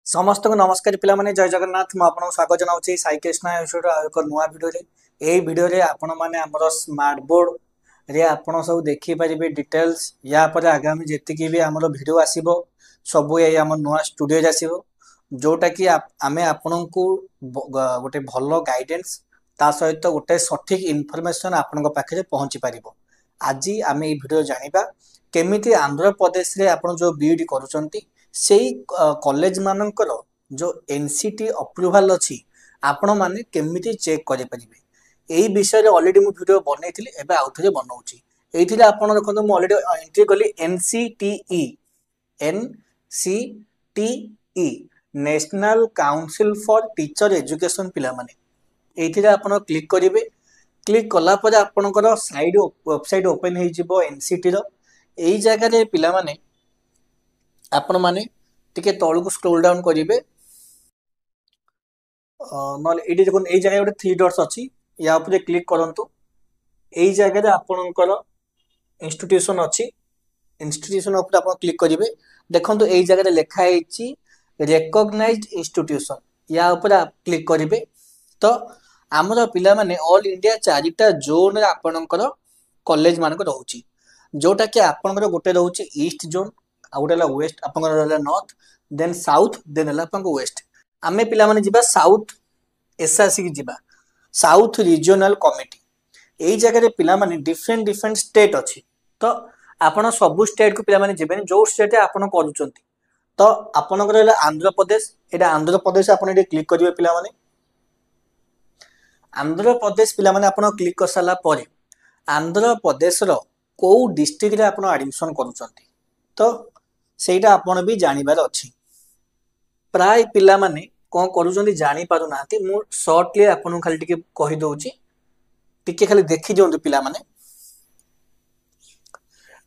समस्त को नमस्कार पिला माने जय जगन्नाथ मु आपन स्वागत जनाउछि साई कृष्णा एपिसोड एक नुआ वीडियो रे एई वीडियो रे आपन माने हमर स्मार्ट बोर्ड रे आपन सब देखि परिबे डिटेल्स या पर आगामी जेति की भी हमर वीडियो आसीबो सब एई हमर नुआ स्टूडियो आसीबो जोटा कि आमे आपन को गोटे भलो गाइडेंस ता सहित गोटे सठिक इन्फॉर्मेशन आपन को पाखे पहुंची परिबो। आज आमे एई वीडियो जानिबा केमिति आंध्र प्रदेश रे आपन जो बीडी करूचंती सेई कॉलेज मानकर जो एनसीटी अप्रूवल अछि आपण माने केमिति चेक करि परिबे एई विषय रे ऑलरेडी मु वीडियो बनैथिली एबे आउथरे बनौछि एइथिले आपण देखंतु मु ऑलरेडी एंट्री कली NCTE national council for teacher education पिला माने एइथिले आपण क्लिक करिवे क्लिक कला पर आपनकर साइड वेबसाइट ओपन हे जिवो एनसीटी रो एई जगह रे पिला माने आपण माने टिके तळु को स्क्रॉल डाउन करिवे नले एडी देखो एई जगह गोटे 3 डॉट्स अछि या ऊपर क्लिक करंतु एई जगह रे आपनकर इंस्टीट्यूशन अछि इंस्टीट्यूशन ऊपर आपण क्लिक करिवे देखंतु एई जगह रे लिखा हेछि रिकॉग्नाइज्ड इंस्टीट्यूशन या ऊपर क्लिक करिवे तो हमर पिला माने ऑल इंडिया चारिटा जोन रे आपनकर कॉलेज मानक रहउछि जोटा कि आपनकर गोटे रहउछि ईस्ट जोन आउटला वेस्ट आपनकर रहला नॉर्थ देन साउथ देन हला आपन वेस्ट आमे पिला माने जिबा साउथ एसआरसी की जिबा साउथ रीजनल कमिटी एई जगह रे पिला माने डिफरेंट स्टेट अछि तो आपण सब स्टेट को पिला माने जिबे जो स्टेट आपन करूचंती तो आपनकर रहला आंध्र प्रदेश एटा आंध्र प्रदेश आपन एटी क्लिक करिवे पिला माने आंध्र प्रदेश पिला माने आपन क्लिक कर साला परे आंध्र प्रदेश रो को डिस्ट्रिक्ट रे आपन एडमिशन करूचंती तो सेटा आपन भी जानिबार अछि प्राय पिला माने कोन करूचंती जानि पारु नाते मु शॉर्टली आपन खाली टिके कहि दोउची टिके खाली देखि जोंतु पिला माने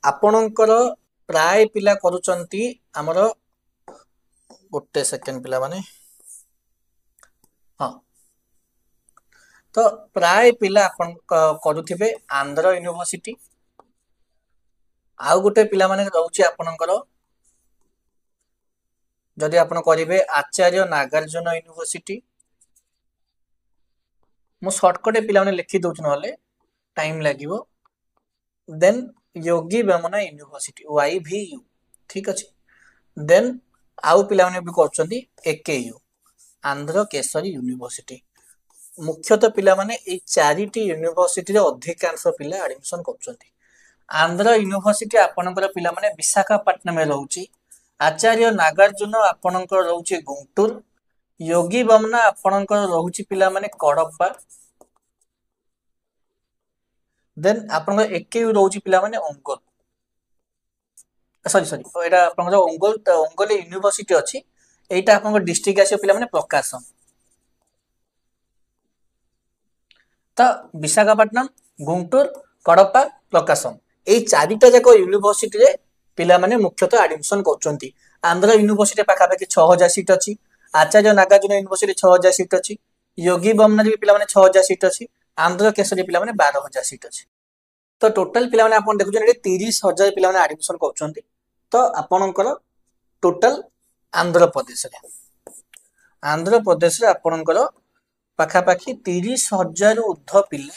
आपनकर प्राय पिला करूचंती हमर गोटे सेकंड पिला माने हां तो प्राय पिला आपन करूथिबे आंध्र यूनिवर्सिटी आउ गोटे पिला माने रहउची आपनकर जदि आपण करिवे आचार्य नागार्जुन यूनिवर्सिटी मु शॉर्टकट पिला माने लिखि दोछ नले टाइम लागिवो देन योगी वेमना यूनिवर्सिटी YVU ठीक अछि देन आउ पिला माने भी करचंती AKU आंध्र केसरी यूनिवर्सिटी मुख्यतः पिला माने ए चारिटी यूनिवर्सिटी रे अधिकांश पिला एडमिशन करचंती आंध्र यूनिवर्सिटी आपनकर पिला माने विशाखापट्टनम में रहउची आचार्य नागार्जुन आपनकर रहउची गुंटूर योगी बमना आपनकर रहउची पिला माने कडप्पा देन आपनकर एकेयु रहउची पिला माने ओंगोल सॉरी एटा आपनकर ओंगोल यूनिवर्सिटी अछि एटा आपनकर डिस्ट्रिक्ट आसी पिला माने प्रकाशम तो विशाखापट्टनम गुंटूर कडप्पा प्रकाशम ए चारिटा जाको यूनिवर्सिटी रे पिला माने मुख्यतः एडमिशन करचंती आंध्र यूनिवर्सिटी पाखा पाखि 6000 सीट अछि आचार्य नागार्जुन यूनिवर्सिटी 6000 सीट अछि योगी बमना रे पिला माने 6000 सीट अछि आंध्र केसरी पिला माने 12000 सीट अछि तो टोटल पिला माने आपन देखु जे 30000 पिला माने एडमिशन करचंती तो आपनकर टोटल आंध्र प्रदेश रे आपनकर पाखा पाखि 30000 ऊर्ध्व पिला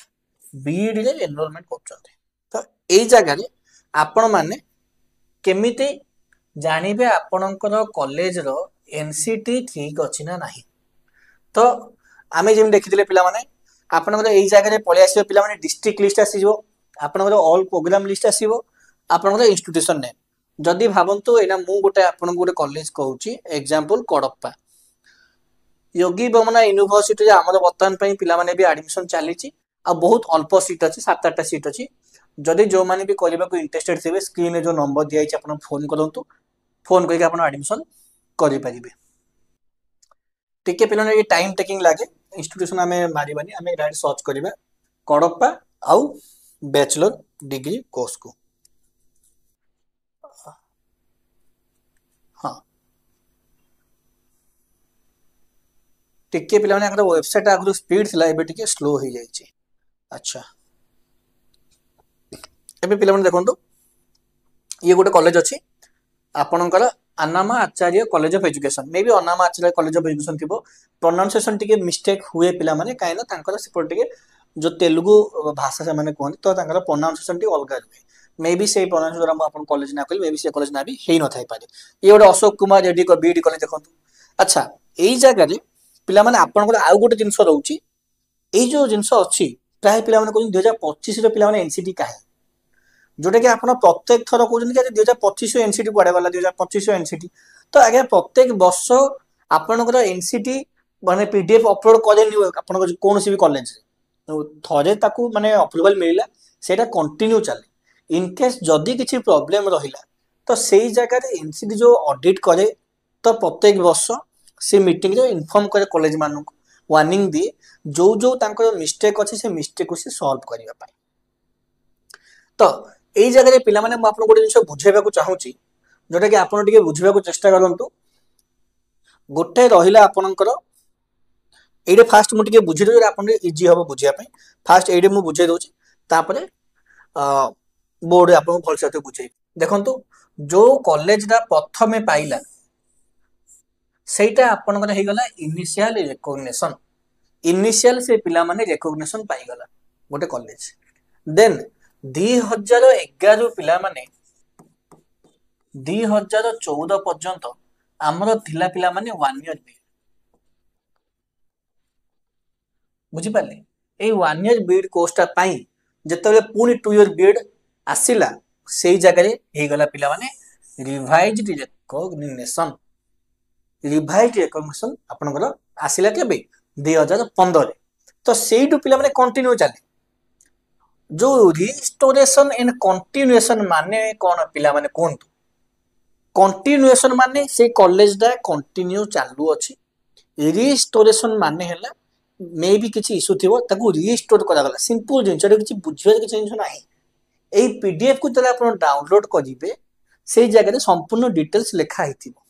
बीडी रे एनरोलमेंट करचंती तो एई जगह रे आपण माने केमिति जानिबे आपनकर कॉलेज रो एनसीटी ठीक अछि ना नाही तो आमे जेम देखिथिले पिला माने आपनकर एई जगह रे पळे आसीबो पिला माने डिस्ट्रिक्ट लिस्ट आसीबो आपनकर ऑल प्रोग्राम लिस्ट आसीबो आपनकर इंस्टीट्यूशन नेम जदी भाबंतु एना मु गोटे आपन गोटे कॉलेज कहूची एग्जांपल कडप्पा योगी बमना यूनिवर्सिटी रे हमर वर्तमान पई पिला माने भी एडमिशन चालीची आ बहुत अल्प सीट अछि 7-8 सीट अछि जदि जो माने भी करबा को इंटरेस्टेड थिबे स्क्रीन रे जो नंबर दिया छै अपन फोन करंतु फोन करके अपन एडमिशन करि परिबे टिके पिलाने ये टाइम टेकिंग लागे इंस्टीट्यूशन हमें मारिबानी हमें डायरेक्ट सर्च करबा कडप्पा आउ बैचलर डिग्री कोर्स को हां टिके पिलाने अगर वेबसाइट आगु स्पीड थिला एबे टिके स्लो हो जाई छै अच्छा एबे पिला माने देखंतु ये गोटे कॉलेज अछि आपनकर Anama Acharya college of education maybe Anama Acharya college of education थी प्रोनाउंसिएशन टिके मिस्टेक हुए पिला माने काहे ना तांकर सेपट टिके जो तेलुगु भाषा से माने कहते तो तांकर प्रोनाउंसिएशन टी अलग रुहे मे बी से प्रोनाउंसिएशन द्वारा मैं अपन कॉलेज ना कहली मे बी से कॉलेज ना भी हेई न थाई पारे ये गोटे अशोक कुमार रेड्डी को बीडी कॉलेज देखंतु अच्छा एई जगह रे पिला माने आपन को आउ गोटे जिंस रहउची एई जो जिंस अछि प्राय पिला माने कहन 2025 रे पिला माने एनसीटी काहे जोटा कि आप प्रत्येक थर कहते 2025 एनसीटी कुआडे गला 2025 एनसीटी तो आगे प्रत्येक वर्ष आपनकर एनसीटी माने पीडीएफ अपलोड करेनि आपन कौन भी कॉलेज थरे ताकू माने अप्रूवल मिलला सेटा कंटिन्यू चले इन केस जदि किछि प्रॉब्लम रहिला तो सेई जगह रे एनसीटी जो ऑडिट करे तो प्रत्येक वर्ष से मीटिंग रे इन्फॉर्म करे कॉलेज मानू वार्निंग दिए जो जो तांकर मिस्टेक अछि से मिस्टेक को से सॉल्व करिवा पाई तो एई जगह रे पिला माने म आपन गोटे जिंस बुझेबा को चाहूची जोटा कि आपन टिके बुझेबा को चेष्टा करंतु गोटे रहिला आपनकर एडे फास्ट मु टिके बुझे दो आपन इजी हबो बुझिया पई फास्ट एडे मु बुझे दोची तापरे बोर्ड आपन भल से बुझे देखंतु जो कॉलेज दा प्रथमे पाइला सेटा आपनकर हे गला इनिशियल रिकॉग्निशन इनिशियल से पिला माने रिकॉग्निशन पाई गला गोटे कॉलेज देन 2011 पिला माने 2014 पर्यंत आमर थिला पिला माने 1 ईयर बीड बुझी पाले ए 1 ईयर बीड कोर्सटा पाई जेतबे पुनी 2 ईयर बीड आसिला सेई जगह रे हे गला पिला माने रिवाइज्ड रिकॉग्निशन आपनकर आसिला केबे 2015 तो सेइटु पिला माने कंटिन्यू चले जो रिस्टोरेशन एंड कंटिन्यूएशन माने कौन पिला माने कोंतु कंटिन्यूएशन माने से कॉलेज दा कंटिन्यू चालू अछि रिस्टोरेशन माने हैला मे बी किछि इशू थिबो ताकू रिस्टोर करा गला सिंपल जिंस रे किछि बुझिया किछि जिंस नाही एई पीडीएफ को तले आपण डाउनलोड करिवे से जगह रे संपूर्ण डिटेल्स लिखा हिथिबो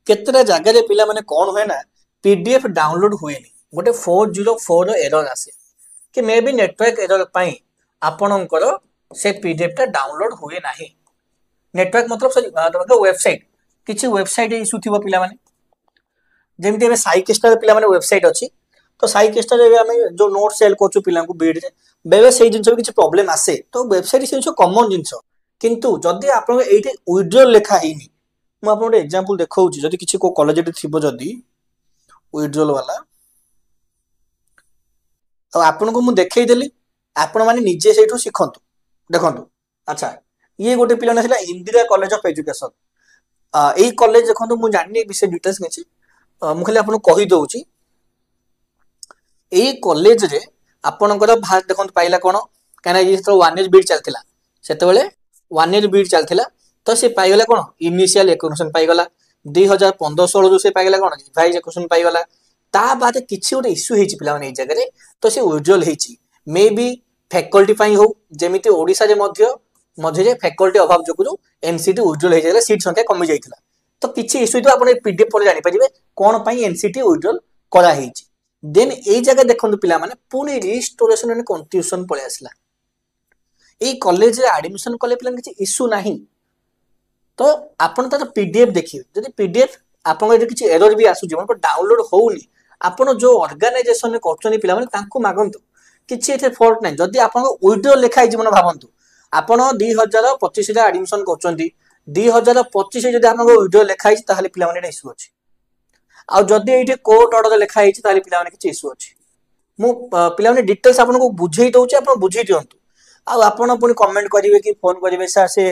केतरा जगह रे पिला माने कोन होय ना पीडीएफ डाउनलोड होएनी गोटे 404 एरर आसे कि मे बी नेटवर्क एरर पाई आपणकर से पीडीएफ टा डाउनलोड हुए नाही नेटवर्क मतलब सॉरी वेबसाइट किछि वेबसाइट इशू थिबो पिला माने जेमति एबे साइकेस्टर पिला माने वेबसाइट अछि तो साइकेस्टर एबे हम जो नोट सेल कोछु पिला को बीड रे बेबे सेही जिंस किछि प्रॉब्लम आसे तो वेबसाइट से कॉमन जिंस किंतु जदी आपन एठी विड्रॉल लेखा हिनी म आपन एग्जांपल देखौछि जदी किछि को कॉलेज रे थिबो जदी विड्रॉल वाला तो आपन को मु देखै देली आपन माने निजे सेठो सिखंतु देखंतु अच्छा ये गोटे पिला नथिला इंदिरा कॉलेज ऑफ एजुकेशन एई कॉलेज देखंतु मु जाननी विषय डिटेल्स नेछि मु खाली आपन कहि दोउची एई कॉलेज रे आपनकर भाग देखंतु पाइला कोन काना ये तो 1 ईयर बीड चलथिला सेतेबेले 1 ईयर बीड चलथिला तो से पाइगला कोन इनिशियल रिकॉग्निशन पाइगला 2015-16 जो से पाइगला कोन रिवाइज रिकॉग्निशन पाइगला ता बाद किछि ओटे इशू हेछि पिला माने ए जगह रे तो से विड्रॉल हेछि मे बी फैकल्टी पाई हो जेमिति ओडिसा रे मध्य फैकल्टी अभाव जोगु एनसीटी विड्रॉल हे जायला सीट संख्या कमी जायतिला तो किछि इशू तो आपण पीडीएफ पर जानि परिबे कोन पई एनसीटी विड्रॉल करा हेछि देन ए जगह देखंतु पिला माने पुनी रिस्टोरेशन एंड कंटिन्यूएशन पळे आसला ए कॉलेज रे एडमिशन कले पिला किछि इशू नाही तो आपण तार पीडीएफ देखिए जदि पीडीएफ आपण एटा किछि एरर भी आसु जीवन पर डाउनलोड होउनी आपण जो ऑर्गेनाइजेशन रे करछनी पिला माने तांको मागंतु किछि एथे फॉल्ट नै जदि आपण विड्रॉल लेखा हि जीवन भाबंतु आपण 2025 रे एडमिशन करछंती 2025 जदि आपण विड्रॉल लेखा हि ताहाले पिला माने इशू अछि आ जदि एठी कोर्ट ऑर्डर लेखा हि ताहाले पिला माने किछि इशू अछि मु पिला माने डिटेल्स आपण को बुझेई दउछि आपण बुझेई दियंतु आ आपण पुनी कमेंट करिवे कि फोन करिवे सर से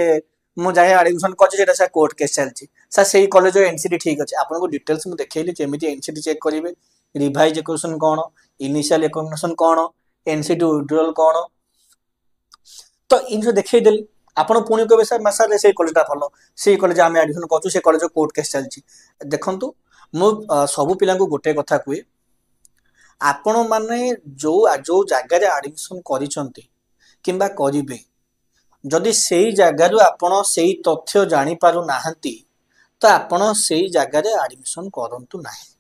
मु जाय एडमिशन करछि सेटा सर कोर्ट केस चलछि सर सेही कॉलेज एनसीटी ठीक अछि आपण को डिटेल्स मु देखैली जेमिति एनसीटी चेक करिवे रिवाइज रिकॉग्निशन कोन इनिशियल रिकॉग्निशन कोन एनसीटी विड्रॉल कोन तो इन जो देखै देली आपण पुनी कहबे सर मसा से कॉलेजटा भलो से कॉलेज हम एडमिशन करछु से कॉलेज कोर्ट केस चलछि देखंतु मु सब पिला को गोटे कथा कुए आपण माने जो जो जगह रे एडमिशन करिसंती किंबा करिवे जदि सेही जगह आपण सेही तथ्य जानि पारु नाहंती तो आपण सेही जगह रे एडमिशन करंतु नाही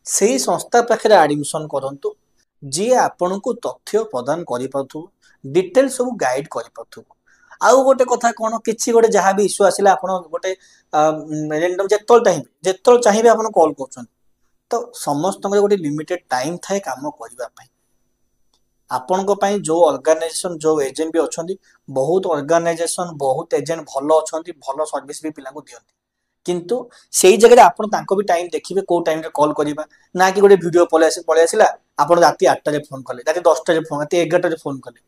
सेही संस्था पाखरे एडमिशन करंतु जे आपण को तथ्य प्रदान करि पाथु डिटेल सब गाइड करि पाथु आउ गोटे कथा कौन किसी गोटे जहाँ भी इश्यू आसिला आपण गोटे रैंडम जेतल चाहिए आपण कॉल कर तो समस्त गोटे लिमिटेड टाइम थाए काम करने आपण जो ऑर्गेनाइजेशन जो एजेंट भी अच्छा बहुत ऑर्गेनाइजेशन बहुत एजेंट भल अच्छा भल सर्विस भी पिला दिखती किंतु से ही जगह आपण तांको भी टाइम देखिए कौ टाइम रे कॉल करबा ना कि गोटे वीडियो पळे आसिला आपण राति 8 रे फोन कले राति 10 रे फोन राति 11 रे फोन कले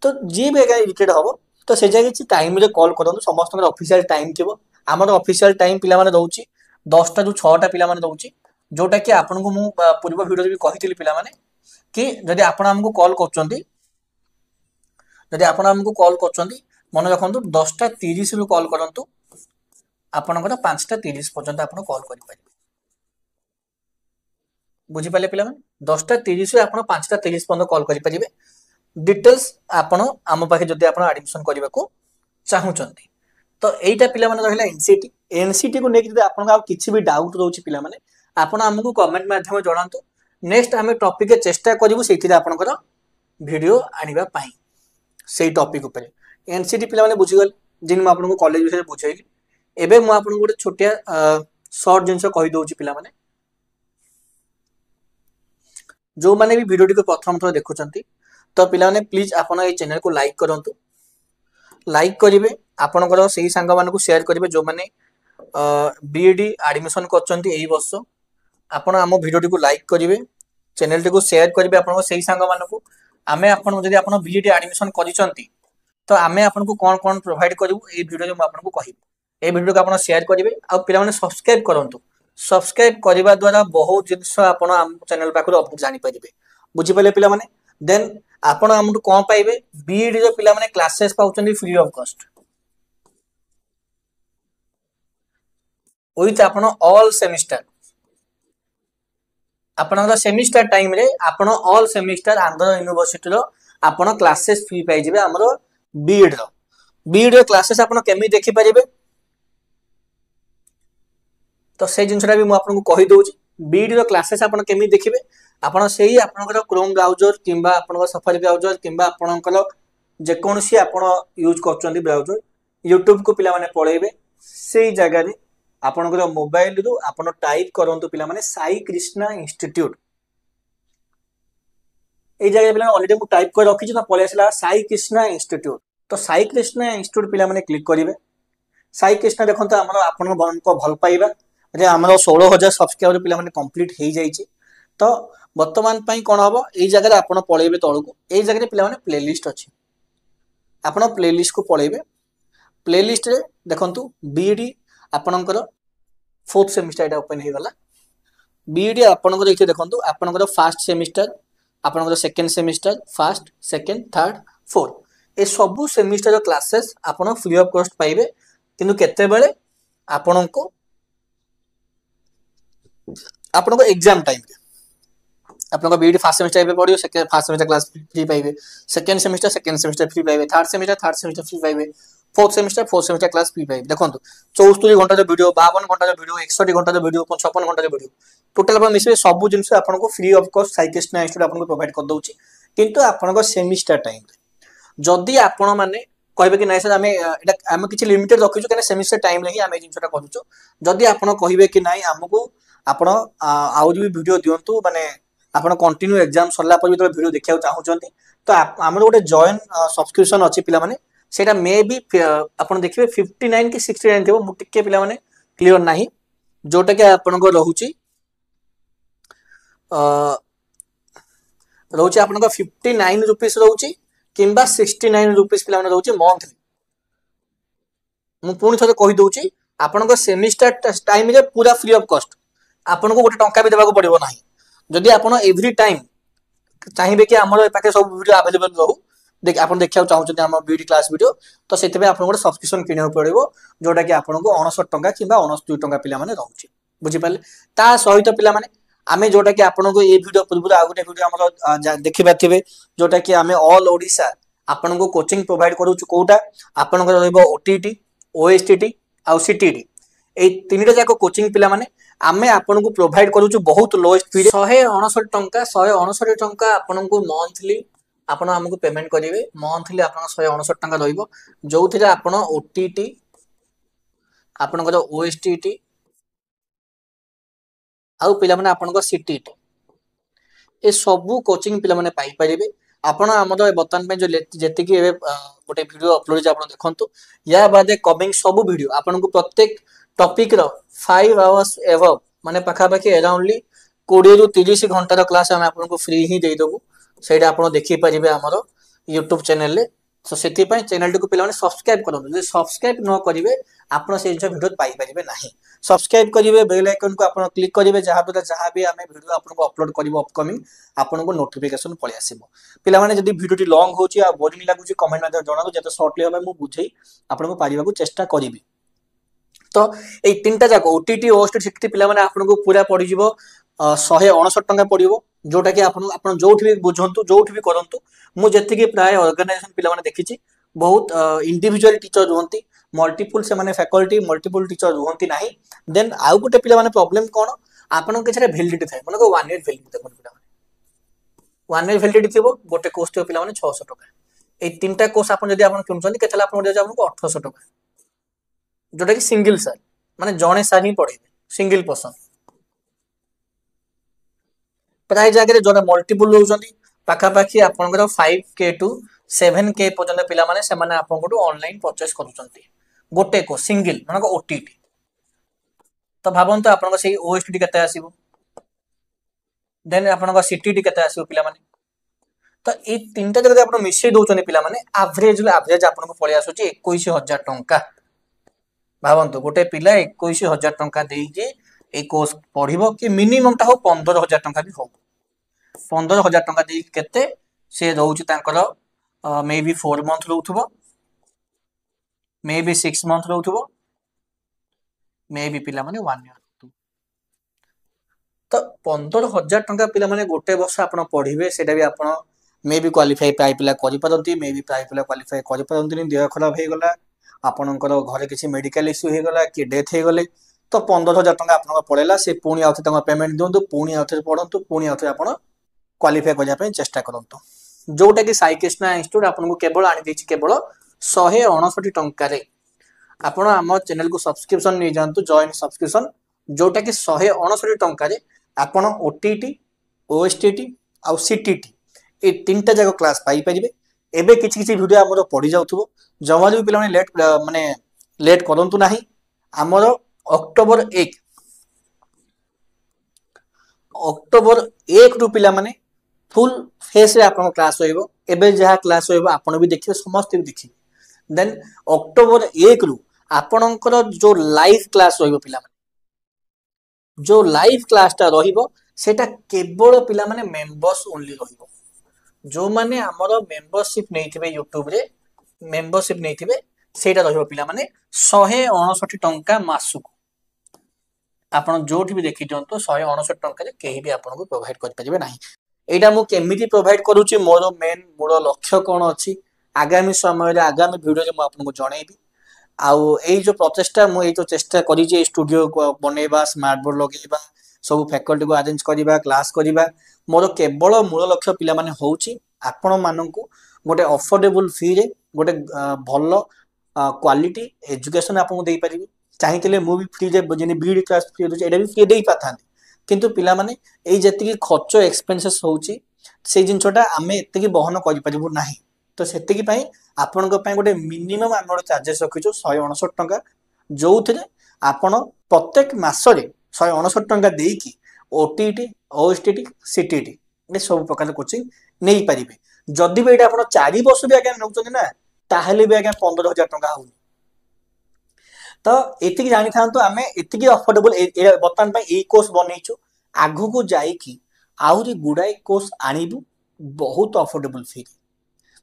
तो जी भी एगा इरिटेट हबो तो से जगह କିଛି टाइम रे कॉल करन समस्त ऑफिशियल टाइम थिबो हमर ऑफिशियल टाइम पिला माने रहउची 10 टा 6 टा पिला माने रहउची जोटा कि आपण को मु पूर्व वीडियो भी कहितली पिला माने कि जदि आपण हमको कॉल करचंती जदि आपण हमको कॉल करचंती मन रखंतु 10:30 रु कॉल करंतु आपणकर 5:30 पर्यंत आपण कॉल करि परिबे बुझी पाले पिला माने 10:30 रे आपण 5:30 पर्यंत कॉल करि परिबे डिटेल्स आपण आम पाखे जदि आपण एडमिशन करबा को चाहुचंती तो एटा पिला माने रहला एनसीटी को नेक जदि आपण आ किछि भी डाउट रहउची पिला माने आपण हमको कमेंट माध्यम जणांतु नेक्स्ट आमे टॉपिक के चेष्टा करिवु सेथिरे आपनकर वीडियो आनिबा पाई सेही टॉपिक ऊपर एनसीटी पिला माने बुझी गल जिन म आपनको कॉलेज विषय बुझाइली एबे मु आपनको गोटे छोटिया शॉर्ट जिंस कहि दोची पिला माने जो माने भी वीडियो को प्रथम थोर देखुचंती तो पिला माने प्लीज आपण ए चैनल को लाइक करंतु लाइक करिवे आपनकर सेही संग मानको शेयर करिवे जो माने बीईडी एडमिशन करचंती एही वर्ष आपण आम वीडियो को लाइक करिवे चैनल को शेयर करिवे आपन सेही संग मानको आमे आपन जदि आपन बीईडी एडमिशन करिसंती तो आमे आपन को कोन कोन प्रोवाइड करिवु ए वीडियो में आपन को कहिबु ए वीडियो को आपन शेयर करिवे आ पिला माने सब्सक्राइब करंतु सब्सक्राइब करबा द्वारा बहुत जिंस आपन हम चैनल पाखरो अपडेट जानि परिबे बुझि पले पिला माने देन आपन हमटु कोन पाइबे बीईडी रो पिला माने क्लासेस पाउचंदी फ्री ऑफ कॉस्ट विथ आपन ऑल सेमिस्टर आपन सेमिस्टर टाइम रे आपन ऑल सेमिस्टर आंध्र यूनिवर्सिटी रो आपन क्लासेस फ्री पाइ जिवे हमरो बीईडी रो क्लासेस आपन केमि देखि परिबे तो से जिनसटा भी मु आपन को कहि दोची बीईडी रो क्लासेस आपन केमि देखिबे आपन सेही आपनकर क्रोम ब्राउजर किंबा आपन सफारी ब्राउजर किंबा आपनकर जे कोनसी आपन यूज करचंदी ब्राउजर यूट्यूब को पिला माने पळेबे सेही जगह रे आपनकर मोबाइल रु आपन टाइप करंतु पिला माने साई कृष्णा इंस्टीट्यूट ए जगह पिला ऑलरेडी मु टाइप कर रखी ना पळे आसला साई कृष्णा इंस्टीट्यूट तो साई कृष्णा इंस्टीट्यूट पिला माने क्लिक करिवे साई कृष्णा देखंतु हमर आपन को भल पाइबा रे हमर 16000 सब्सक्राइबर पिला माने कंप्लीट हे जाईची तो वर्तमान पई कोन हबो ए जगह रे आपन पळेबे तळको ए जगह रे पिला माने प्लेलिस्ट अछि आपन प्लेलिस्ट को पळेबे प्लेलिस्ट रे देखंतु बीईडी आपनकर 4th सेमिस्टर एटा ओपन हे गला बीईडी आपनकर इथे देखंतु आपनकर फर्स्ट सेमिस्टर आपनकर second semester first second third fourth ए सब सेमिस्टर क्लासेस आपन फ्री ऑफ कॉस्ट पाइबे किंतु केते बेले आपनको एग्जाम टाइम रे आपनको बीईडी फर्स्ट सेमिस्टर पे पढियो second first semester class free पाइबे सेकंड सेमिस्टर फ्री पाइबे थर्ड सेमिस्टर फ्री पाइबे फोर्थ सेमिस्टर क्लास फ्री पाइबे देखंतु 74 घंटा रो वीडियो 52 घंटा रो वीडियो 61 घंटा रो वीडियो 56 घंटा रो वीडियो टोटल अपन मिसे सब जिंस आपनको free of cost Sai Krishna institute आपनको प्रोवाइड कर दोची किंतु आपनको सेमिस्टर टाइम रे जदी आपण माने कहबे कि नै सर हमें एटा हम किछि लिमिटेड रखिछु कने सेमिस्टर टाइम रे ही हम जिंसटा करूछु जदी आपण कहबे कि नै हमको आपण आउ भी वीडियो दियंतु माने आपण कंटिन्यू एग्जाम सरला पर भी तो वीडियो देखिया चाहउचंती तो हमर गोटे जॉइन सब्सक्रिप्शन अछि पिला माने सेटा मे बी आपण देखिबे 59 कि 69 थेबो मु टिके पिला माने क्लियर नाही जोटा के आपण को रहउची रहउची आपण को 59 रुपीस रहउची किंबा 69 रुपीस पिला माने रहउची मंथली मु पुनी थरे कहि दोची आपण को सेमिस्टर टाइम रे पूरा फ्री ऑफ कॉस्ट आपण को गोटे टंका भी देबा को पड़िबो नाही जदि आपण एवरी टाइम चाहिबे कि हमर पाके सब वीडियो अवेलेबल रहू देख आपण देखिया चाहउछन हम बीईडी क्लास वीडियो तो सेते पे आपण गोटे सब्सक्रिप्शन किने पड़िबो जोटा कि आपण को 69 टंका किबा 69 टंका पिला माने रहउची बुझि पाले ता सहित पिला माने आमे जोटा कि आपण को ए वीडियो पूर्व आ गोटे वीडियो हमर देखिबा थिबे जोटा कि आमे ऑल ओडिसा आपण को कोचिंग प्रोवाइड करूछु कोटा आपण को रहइबो ओटीटी ओएसटीटी आ सीटीटी ए तीनटा जाको कोचिंग पिला माने आमे आपण को प्रोवाइड करूछु बहुत लोएस्ट फी 169 टंका 169 टंका आपण को मंथली ଆପଣ ଆମକୁ पेमेंट करेंगे मंथली आप 159 टंका रहिबो जो थिरे आपण ओटीटी आपनकर ओएसटीटी आउ पिला माने आपनकर सीटीटी ए सबू कोचिंग पिला माने पाई परिबे आपण हमर बर्तमान पे जो जेति कि गोटे वीडियो अपलोड आपण देखंतु या बादे कमिंग सबू वीडियो आपण को प्रत्येक टॉपिक रो 5 आवर्स एवव माने पाखा पाखी अराउंडली 20 रु 30 घंटा रो क्लास हम आपण को फ्री ही दे दबु सेटा आपण देखि परिबे हमर YouTube चैनल ले सो सेति पय चैनल को पिला माने सब्सक्राइब करन जे सब्सक्राइब न करिवे आपण से वीडियो पाई परिबे नाही सब्सक्राइब करिवे बेल आइकन को आपण क्लिक करिवे जहा द्वारा जहा भी हमें वीडियो आपण को अपलोड करबो अपकमिंग आपण को नोटिफिकेशन पळि आसीबो पिला माने जदी वीडियो लॉन्ग होची आ बोरिंग लागुची कमेंट माध्यम जणानो जते शॉर्टली हमें मु बुझेई आपण को पारिबा को चेष्टा करिबे तो ए तीनटा जाक ओटीटी ओएसटी सिटी पिला माने आपण को पूरा पड़ी जिवो 159 टंका पड़िबो जोटा कि आपण जोठी भी बुझंतु जोठी भी करंतु मु जति कि प्राय ऑर्गेनाइजेशन पिला माने देखिछि बहुत इंडिविजुअल टीचर रहंती मल्टीपल से माने फैकल्टी मल्टीपल टीचर रहंती नाही देन आउ गुटे पिला माने प्रॉब्लम कोन आपण के छरे वैलिडिटी थाय माने को 1 ईयर वैलिडिटी देखो पिला माने 1 ईयर वैलिडिटी थिबो गोटे कोर्स थियो पिला माने 600 टका ए तीनटा कोर्स आपण जदी आपण किनछन केतला आपण दे आपन को 1800 टका जोटा कि सिंगल सर माने जणे सर ही पढे सिंगल पर्सन प्राय जगह जो मल्टीपल रोचंती पाखा पाखी आपनकर 5K टू 7K पर्यंत पिला माने से माने आपन को ऑनलाइन परचेस करूचंती गोटे को सिंगल माने को ओटीटी तो भाबंतो आपन को सेही ओएसटी केते आसीबो देन आपन को सीटीटी केते आसीबो पिला माने तो ए तीनटा जगह आपन मिसै दोचंती पिला माने एवरेज आपन को पळि आसुची 21000 टंका भाबंतो गोटे पिला 21000 टंका देई जे ए कोर्स पढिबो कि मिनिमम ता हो 15000 टंका भी हो 15000 टंका दे केते से रहउची तांकर मे बी 4 मंथ रहउथबो मे बी 6 मंथ रहउथबो मे बी पिला माने 1 ईयर तो 15000 टंका पिला माने गोटे वर्ष आपण पढिबे सेटा भी आपण मे बी क्वालिफाई प्राय पिला करि परंती मे बी प्राय पिला क्वालिफाई करि परंती देह खराब हे गला आपनकर घरे किछि मेडिकल इश्यू हे गला कि डेथ हे गले तो 15000 टंका आपन पड़ेला से पुणी आउथे तंगा पेमेंट दियंतु पुणी आउथे पढंतु पुणी आउथे आपण क्वालिफाई करिया पे चेष्टा करंतु जोटा कि साई कृष्णा इंस्टीट्यूट आपन को केवल आनि देछि केवल 159 टंका रे आपण हम चैनल को सब्सक्रिप्शन नै जानतु जॉइन सब्सक्रिप्शन जोटा कि 159 टंका रे आपण ओटीटी ओएसटीटी आ सीटीटी ए तीनटा जगह क्लास पाई परिबे एबे किछि किछि वीडियो हमरो पढि जाउथबो जमाली भी पिला माने लेट करंतु नाही हमरो अक्टोबर 1 रु पिला माने फुल फेस रे आपन क्लास होइबो एबे जहा क्लास होइबो आपन भी देखिबे समस्त भी देखिबे देन अक्टोबर 1 रु आपनकर जो लाइव क्लास होइबो पिला माने जो लाइव क्लास ता रहिबो सेटा केवल पिला माने मेंबर्स ओनली रहिबो जो माने हमरो मेंबरशिप नैथिबे YouTube रे मेंबरशिप नैथिबे सेटा रहिबो पिला माने 159 टंका मासुक आपण जोठी भी देखि जंतो 159 टंका रे केही भी आपण को प्रोवाइड कर परिबे नाही एटा मु केमिति प्रोवाइड करूची मोर मेन मोर लक्ष्य कोन अछि आगामी समय रे आगामी वीडियो रे मु आपण को जणैबी आउ एई जो प्रचेष्टा मु एई जो चेष्टा करी जे स्टूडियो को बनेबा स्मार्ट बोर्ड लगेबा सब फैकल्टी को अरेंज करिबा क्लास करिबा मोर केवल मूल लक्ष्य पिला माने होउची आपण माननकु गोटे अफोर्डेबल फी रे गोटे भलो क्वालिटी एजुकेशन आपन को देई परिबी चाहिए मु भी फ्री जे बीडी क्लास फ्री दे एटा भी फ्री देई पाथांती किंतु पिला माने एई जति खर्च एक्सपेंसेस होउची से जिनछोटा आमे एते की बहन करि परिबु नाही तो सेते की पई आपन को पई गोटे मिनिमम हमर चार्जेस रखिजो 159 टंका जोथिरे आपण प्रत्येक मास रे 159 टंका देई की ओटीटी ओएसटीटी सीटीटी ए सब प्रकार कोचिंग नेई परिबे जदि भी एटा आपण 4 वर्ष भी आगे नउचनी ना ताहेले भी आगे 15000 टंका हो तो एतिक जानि थांतो आमे एतिक अफोर्डेबल बर्तमान पई ए कोर्स बनैछु आगु को जाई की आउरी गुडाई कोर्स आनिबु बहुत अफोर्डेबल फी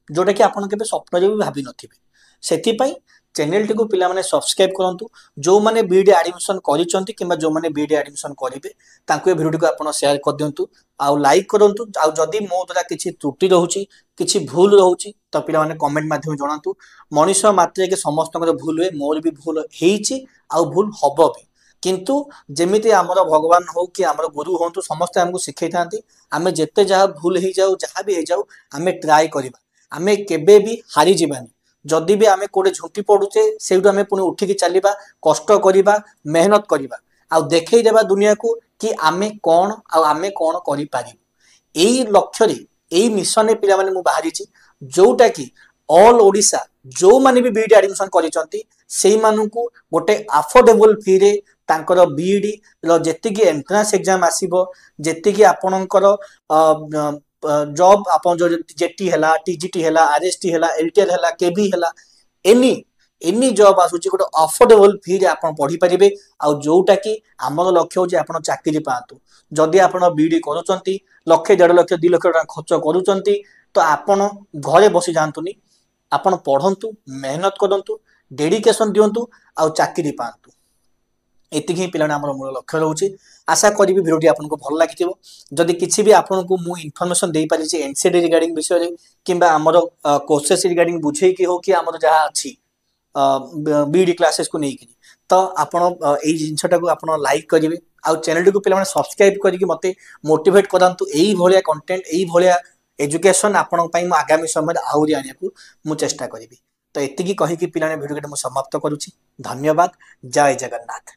जोटा कि आपण केबे स्वप्न जे भी भाबी नथिबे सेति पई चैनल टी को पिला माने सब्सक्राइब करंतु जो माने बीडी एडमिशन करिसंती किबा जो माने बीडी एडमिशन करिवे तांको ए वीडियो को आपण शेयर कर दियंतु आ लाइक करंतु आ जदी मो द्वारा किछि त्रुटि रहउची किछि भूल रहउची तो पिला माने कमेंट माध्यम जणांतु मनीष मात्रे के समस्त भूल हुए मोर भी भूल हेइची आ भूल हबो भी किंतु जेमिति आमर भगवान हो कि आमर गुरु हो समस्ते आमको शिखई था आम जिते जहाँ भूल हो जाऊ जहाँ भी हो जाऊ आम ट्राए करवा आम केबे भी हारी जीवानी जदि भी आम कोड़े झुंटी पड़ुचे से आम पुणी उठिकी चलवा कष्ट करवा मेहनत करवा आ देखई देवा दुनिया को कि आमे कौन आमे कौन करि एई लक्ष्य रे एई मिशन रे पिला माने मु बाहरी जोटा कि ऑल ओडिशा जो माने भी बीडी एडमिशन करिसंती सेई मानकु गोटे अफोर्डेबल फी रे तांकर बीडी लो जेतिकी एंट्रेंस एग्जाम आसीबो जेतिकी आपणकर जॉब आपन जो जेटी हला टीजीटी हला आरएसटी हला एलटीएल हला केबी हला एनी एनी जॉब आसुची गोटे अफोर्डेबल फी रे आपन पढ़ी परिबे आ जोटा कि हमर लक्ष्य होची आपन चाकरी पातु जदि आपन बीडी करूचंती लक्ष 1.5 लक्ष 2 लाख टका खर्च करूचंती तो आपन घरे बसी जांतुनी आपन पढ़ंतु मेहनत करंतु डेडिकेशन दियंतु आ चाकरी पातु एतिकी पिलाने हमर मूल लक्ष्य रहउची आशा करी भिडियोटी आपनको भल लागिथिबो जदि किछि भी आपनको मु इन्फॉर्मेशन देई पारि छि एनसीडी रिगार्डिंग विषय रे किंबा हमर कोर्सेस रिगार्डिंग बुझेई कि हो कि हमर जहा अछि बीडी क्लासेस को नहीं तो आपण एई जिंसटा को आपण लाइक करिवे आ चैनल को पिला सब्सक्राइब करिकि मते मोटिवेट करंतु एई भलिया कंटेंट एई भलिया एजुकेशन आपण पई म आगामी समय आउरी आनिया को मु चेष्टा करिवि तो एतिकी कहि कि पिलाने वीडियो को समाप्त करूची धन्यवाद जय जगन्नाथ।